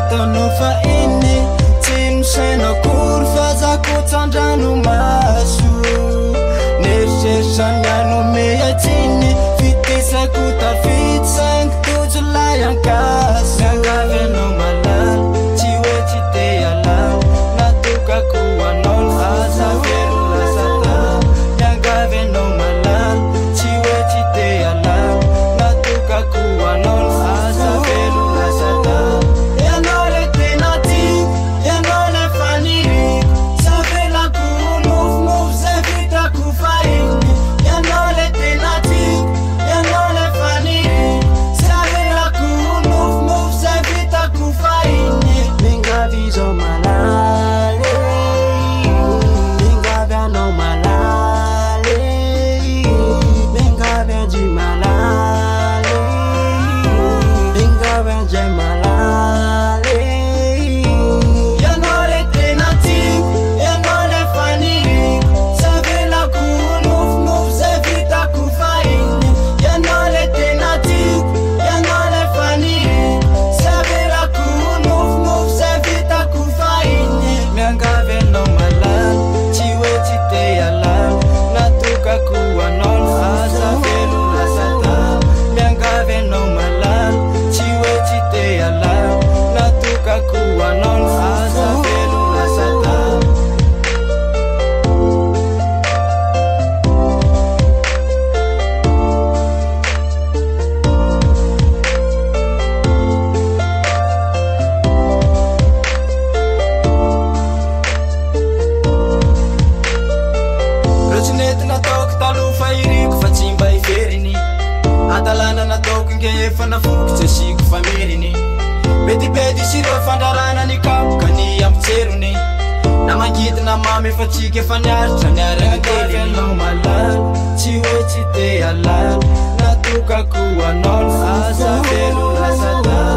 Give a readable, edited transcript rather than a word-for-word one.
ataonao fa iny tsy nosainao akory fa za koatsandranomaso neritreritrany anome atsiny fitesako tafity saingy tojo lay ankasy miangavy anao malala tsy hoe tsy te alao natokako anao ny aza velo lasa tao miangavy anao malala tsy hoe tsy te alao natokako anao ny aza velo lasa tao ianao le tena tiako ianao le faniriko savelako nofonofo zay vitako fahiny ianao le tena tiako ianao le faniriko savelako nofonofo zay vitako fahiny mingavy izao malale mingavy anao malale mingavy anjy malale mingavy anjay malale ianao le tena tiako ianao le faniriko savelako nofonofo zay vitako fahiny ianao le tena tiako ianao le faniriko savelako nofonofo zay vitako fahiny miangavy anao malala tsy hoe tsy te alao natokako anao ny aza velo lasa tao miangavy anao malala tsy hoe tsy te alao natokako anao ny aza velo lasa tao rotsinety nataoko taloha fa iriko fa tsy mba iveriny adalana nataoko inge efa nafokotsy asiko fameriny betibety sireo fandrarana ny kapoka ny ampitserony na mangidina mamy efa tsika efa niaritra niary angavy anao malala tsy hoe tsy te alala natokako anao ny aza velo lasa tao